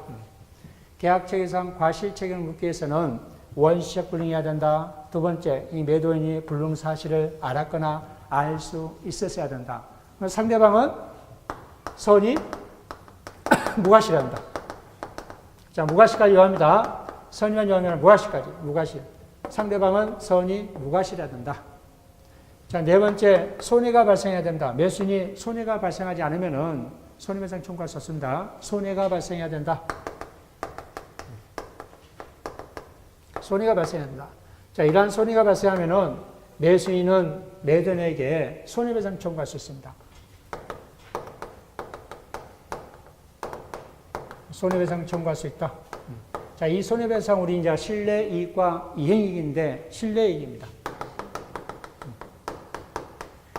S1: 계약체계상 과실 책임을 묻기 위해서는 원시적 불능이어야 된다. 두 번째, 이 매도인이 불능 사실을 알았거나 알 수 있었어야 된다. 상대방은 선이 무과실해야 한다. 자, 무과실까지 요합니다. 선이만 요하면 무과실까지. 무과실. 상대방은 선이 무과실해야 된다. 자, 네 번째, 손해가 발생해야 된다. 매수인이 손해가 발생하지 않으면은 손해배상 청구할 수 없습니다. 손해가 발생해야 된다. 손해가 발생해야 된다. 자, 이러한 손해가 발생하면은 매수인은 매도인에게 손해배상 청구할 수 있습니다. 손해배상 청구할 수 있다. 자, 이 손해배상 우리 이제 실내이익과 이행이익인데 실내이익입니다.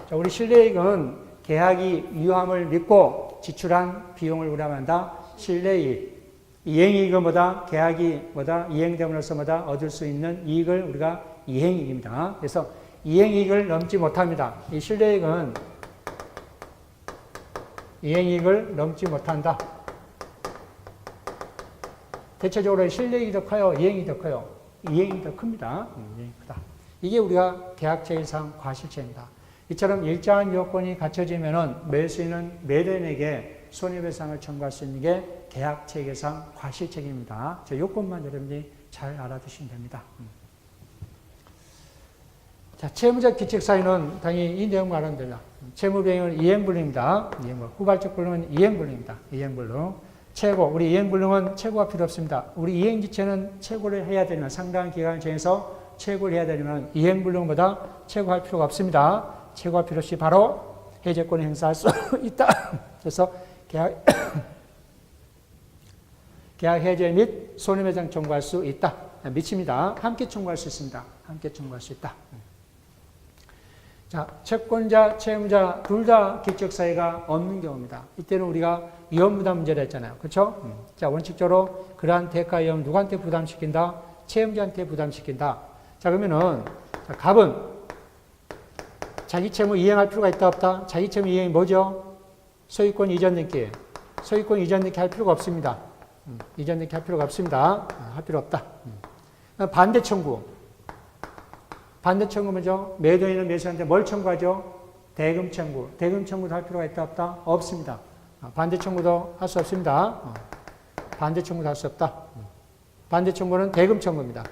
S1: 자, 우리 실내이익은 계약이 유효함을 믿고 지출한 비용을 우리가 말한다. 실내이익. 이행이익은 뭐다? 계약이 뭐다? 이행됨으로써 뭐다? 얻을 수 있는 이익을 우리가 이행이익입니다. 그래서 이행이익을 넘지 못합니다. 이 실내이익은 이행이익을 넘지 못한다. 대체적으로 실내이익이 더 커요? 이행이 더 커요? 이행이 더 큽니다. 이행이 크다. 이게 우리가 계약체계상 과실체입니다. 이처럼 일정한 요건이 갖춰지면은 매수인은 매도인에게 손해배상을 청구할 수 있는 게 계약체계상 과실책임입니다. 저 요건만 여러분이 잘 알아두시면 됩니다. 자, 채무자 규칙사유는 당연히 이 내용과 알아야 채무비행은 이행불능입니다. 후발적 불능은 이행불능입니다. 이행불능. 최고, 우리 이행불능은 최고가 필요 없습니다. 우리 이행지체는 최고를 해야 되면 상당한 기간을 정해서 최고를 해야 되면 이행불능보다 최고할 필요가 없습니다. 최고할 필요 없이 바로 해제권을 행사할 수 있다. 그래서 계약 해제 및 손해배상 청구할 수 있다. 미칩니다. 함께 청구할 수 있습니다. 함께 청구할 수 있다. 자, 채권자, 채무자 둘 다 기적 사유가 없는 경우입니다. 이때는 우리가 위험부담 문제를 했잖아요. 그렇죠? 자, 원칙적으로 그러한 대가 위험 누구한테 부담시킨다? 채무자한테 부담시킨다. 자, 그러면은 자, 갑은 자기 채무 이행할 필요가 있다 없다? 자기 채무 이행이 뭐죠? 소유권 이전 등기. 소유권 이전 등기 할 필요가 없습니다. 이전 등기 할 필요가 없습니다. 할 필요 없다. 반대 청구. 반대 청구 뭐죠? 매도인은 매수한테 뭘 청구하죠? 대금 청구. 대금 청구도 할 필요가 있다 없다? 없습니다. 반대 청구도 할 수 없습니다. 반대 청구도 할 수 없다. 반대 청구는 대금 청구입니다.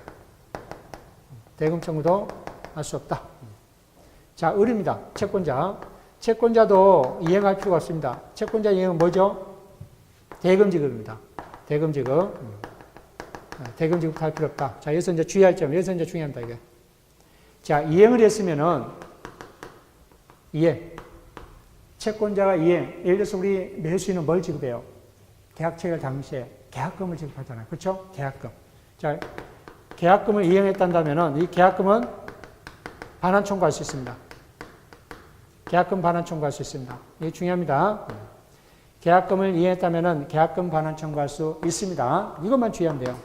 S1: 대금 청구도 할 수 없다. 자, 을입니다. 채권자. 채권자도 이행할 필요가 없습니다. 채권자 이행은 뭐죠? 대금 지급입니다. 대금 지급. 대금 지급 할 필요 없다. 자, 여기서 이제 주의할 점, 여기서 이제 중요합니다, 이게. 자, 이행을 했으면은, 이행. 채권자가 이행. 예를 들어서 우리 매수인은 뭘 지급해요? 계약 체결 당시에 계약금을 지급하잖아요. 그렇죠? 계약금. 자, 계약금을 이행했다면은, 이 계약금은 반환 청구할 수 있습니다. 계약금 반환 청구할 수 있습니다. 이게 중요합니다. 계약금을 이행했다면은 계약금 반환 청구할 수 있습니다. 이것만 주의하면 돼요.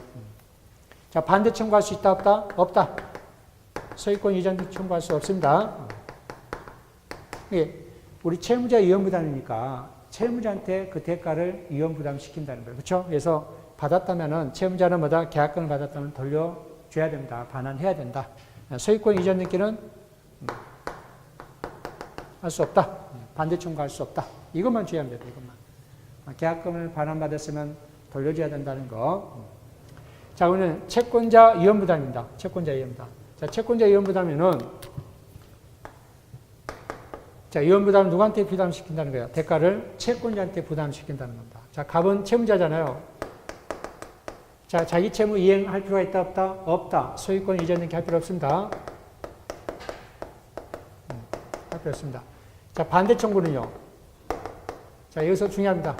S1: 자, 반대 청구할 수 있다, 없다? 없다. 소유권 이전 청구할 수 없습니다. 우리 채무자 이혼부담이니까 채무자한테 그 대가를 이혼부담시킨다는 거예요. 그렇죠? 그래서 받았다면은 채무자는 뭐다? 계약금을 받았다면 돌려줘야 됩니다. 반환해야 된다. 소유권 이전 등기는 할 수 없다. 반대 청구할 수 없다. 이것만 주의하면 돼요. 이것만. 계약금을 반환받았으면 돌려줘야 된다는 거. 자, 오늘 채권자 이혼부담입니다. 채권자 이혼부담. 자, 채권자 이혼부담에는 자, 이혼부담 누구한테 부담시킨다는 거예요? 대가를 채권자한테 부담시킨다는 겁니다. 자, 갑은 채무자잖아요. 자, 자기 채무 이행할 필요가 있다, 없다? 없다. 소유권 이전 등기 할 필요 없습니다. 할 필요 없습니다. 자, 반대 청구는요. 자, 여기서 중요합니다.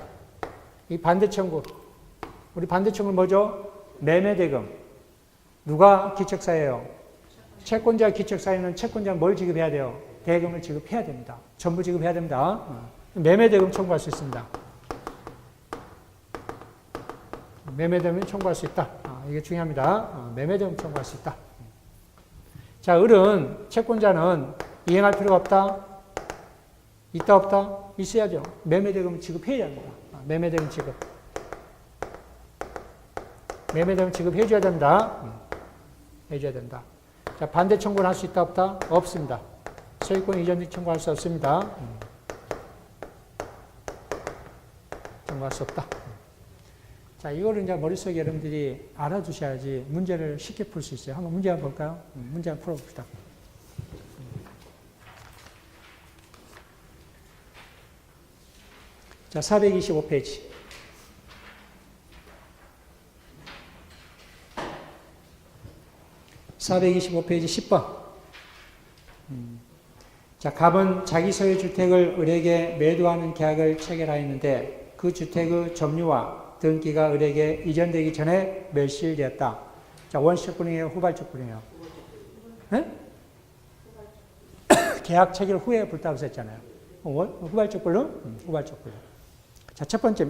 S1: 이 반대 청구. 우리 반대 청구는 뭐죠? 매매대금. 누가 기책사유예요? 채권자 기책사유는 채권자는 뭘 지급해야 돼요? 대금을 지급해야 됩니다. 전부 지급해야 됩니다. 매매대금 청구할 수 있습니다. 매매대금 청구할 수 있다. 이게 중요합니다. 매매대금 청구할 수 있다. 자, 을은, 채권자는 이행할 필요가 없다? 있다, 없다? 있어야죠. 매매대금 지급해야 합니다. 매매대금 지급. 매매대금 지급해줘야 된다. 해줘야 된다. 자, 반대 청구를 할 수 있다, 없다? 없습니다. 소유권 이전 등 청구할 수 없습니다. 청구할 수 없다. 자, 이거를 이제 머릿속에 여러분들이 알아두셔야지 문제를 쉽게 풀 수 있어요. 한번 문제 한번 볼까요? 문제 한번 풀어봅시다. 자, 425페이지. 425페이지 10번. 자, 갑은 자기 소유 주택을 을에게 매도하는 계약을 체결하였는데 그 주택의 점유와 등기가 을에게 이전되기 전에 멸실되었다. 자, 원칙분이에요, 후발적분이에요? 네? 계약 체결 후에 불타고 했잖아요. 후발적분로? 후발적분로. 자, 첫 번째.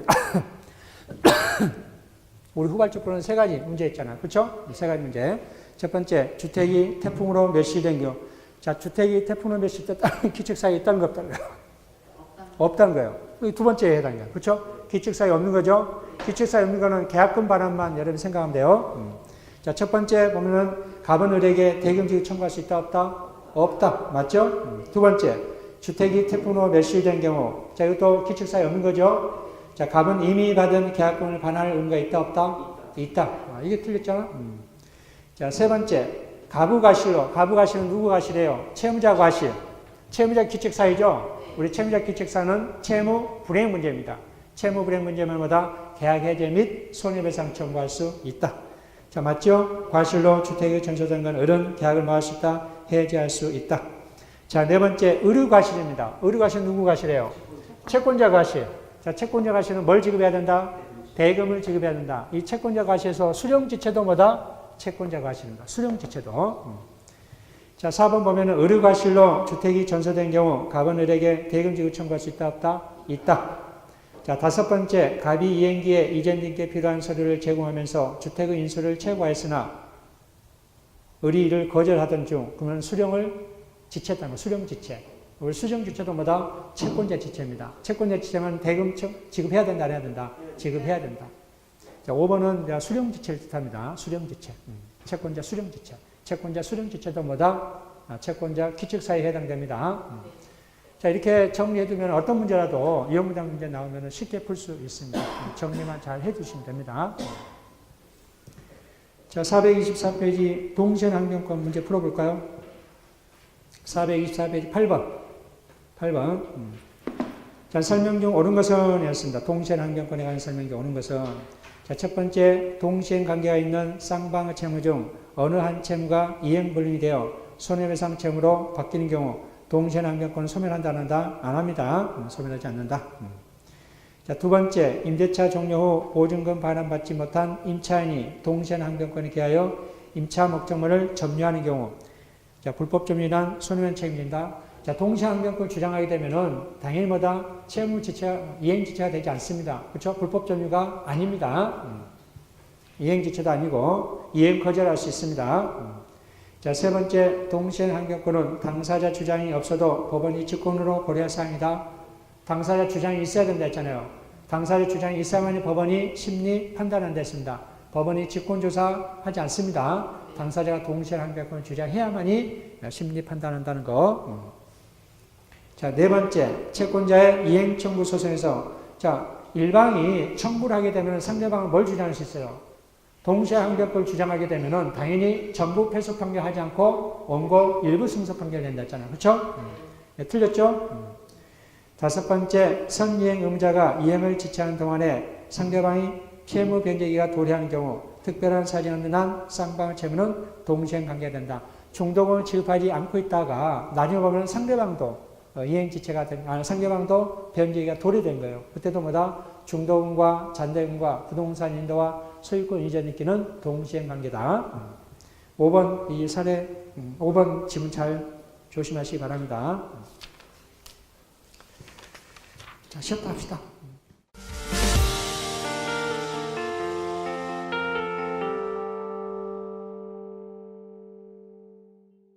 S1: 우리 후발적분은 세 가지 문제 있잖아요. 그렇죠? 세 가지 문제. 첫 번째, 주택이 태풍으로 멸실된 경우. 자, 주택이 태풍으로 멸실됐다는 기축사유에 있다는 거 없다는 거예요. 없다는 거예요. 두 번째에 해당해요. 그렇죠? 기축사유 없는 거죠? 기축사유 없는 거는 계약금 반환만 여러분 생각하면 돼요. 자, 첫 번째 보면은 갑은 을에게 대금지급 청구할 수 있다, 없다? 없다. 맞죠? 두 번째, 주택이 태풍으로 멸실된 경우. 자, 이것도 기축사유 없는 거죠? 자, 갑은 이미 받은 계약금을 반환할 의무가 있다, 없다? 있다. 이게 틀렸잖아? 자, 세 번째, 가부가실로. 가부가실은 누구 가실이에요? 채무자 과실. 채무자 기책사유죠? 우리 채무자 기책사는 채무 불이행 문제입니다. 채무 불이행 문제면 뭐다? 계약 해제 및 손해배상 청구할 수 있다. 자, 맞죠? 과실로 주택이 전소된 건 을은 계약을 뭐 할 수 있다? 해제할 수 있다. 자, 네 번째, 의류과실입니다. 의류과실은 누구 과실이에요? 채권자 과실. 자, 채권자 과실은 뭘 지급해야 된다? 대금을 지급해야 된다. 이 채권자 과실에서 수령지체도 뭐다? 채권자 과실입니다. 수령지체도. 자, 4번 보면은 의류과실로 주택이 전소된 경우 갑은 을에게 대금 지급 청구할 수 있다, 없다? 있다. 자, 다섯 번째, 갑이 이행기에 이전 등기에 필요한 서류를 제공하면서 주택의 인수를 최고하였으나 을이 이를 거절하던 중 그러면 수령을 지체했다는 거, 수령지체. 우리 수령지체도 뭐다? 채권자 지체입니다. 채권자 지체면 대금 지급해야 된다, 안 해야 된다? 지급해야 된다. 자, 5번은 수령지체를 뜻합니다. 수령지체. 채권자 수령지체. 채권자 수령지체도 뭐다? 채권자 기축사유에 해당됩니다. 자, 이렇게 정리해두면 어떤 문제라도 이용문장 문제 나오면 쉽게 풀 수 있습니다. 정리만 잘 해주시면 됩니다. 자, 424페이지 동시행환경권 문제 풀어볼까요? 424페이지 8번. 자, 설명 중 옳은 것은 이었습니다. 동시행환경권에 관한 설명 중 옳은 것은. 자, 첫 번째, 동시행 관계가 있는 쌍방의 채무 중 어느 한 채무가 이행불능이 되어 손해배상 채무로 바뀌는 경우 동시행 환경권은 소멸한다, 안 한다? 안 합니다. 소멸하지 않는다. 자, 두 번째, 임대차 종료 후 보증금 반환받지 못한 임차인이 동시행 환경권에 기하여 임차 목적물을 점유하는 경우. 자, 불법 점유란 손해배상 책임진다. 자, 동시행 환경권을 주장하게 되면은 당연히 뭐다? 채무 지체가, 이행 지체가 되지 않습니다. 그렇죠? 불법 점유가 아닙니다. 이행 지체도 아니고 이행 거절할 수 있습니다. 자, 세 번째, 동시행 환경권은 당사자 주장이 없어도 법원이 직권으로 고려할 사항이다. 당사자 주장이 있어야 된다 했잖아요. 당사자 주장이 있어야만이 법원이 심리 판단한다 했습니다. 법원이 직권조사하지 않습니다. 당사자가 동시행 환경권을 주장해야만이 심리 판단한다는 거. 자, 네 번째, 채권자의 이행 청구 소송에서 자, 일방이 청구를 하게 되면 상대방은 뭘 주장할 수 있어요? 동시에 환경권을 주장하게 되면은 당연히 전부 패소 판결하지 않고 원고 일부 승소 판결된다 했잖아요. 그렇죠? 네, 틀렸죠? 다섯 번째, 선이행 의무자가 이행을 지체하는 동안에 상대방이 채무 변제기가 도래하는 경우 특별한 사정이 없는 한 쌍방의 채무는 동시행 관계된다. 중도금을 지급하지 않고 있다가 나중에 보면 상대방도 이행 지체가 된, 상대방도 변제기가 도래된 거예요. 그때도 뭐다? 중도금과 잔대금과 부동산 인도와 소유권 이전 있기는 동시행 관계다. 5번 이 사례 5번 지문 잘 조심하시기 바랍니다. 자, 쉬었다 합시다.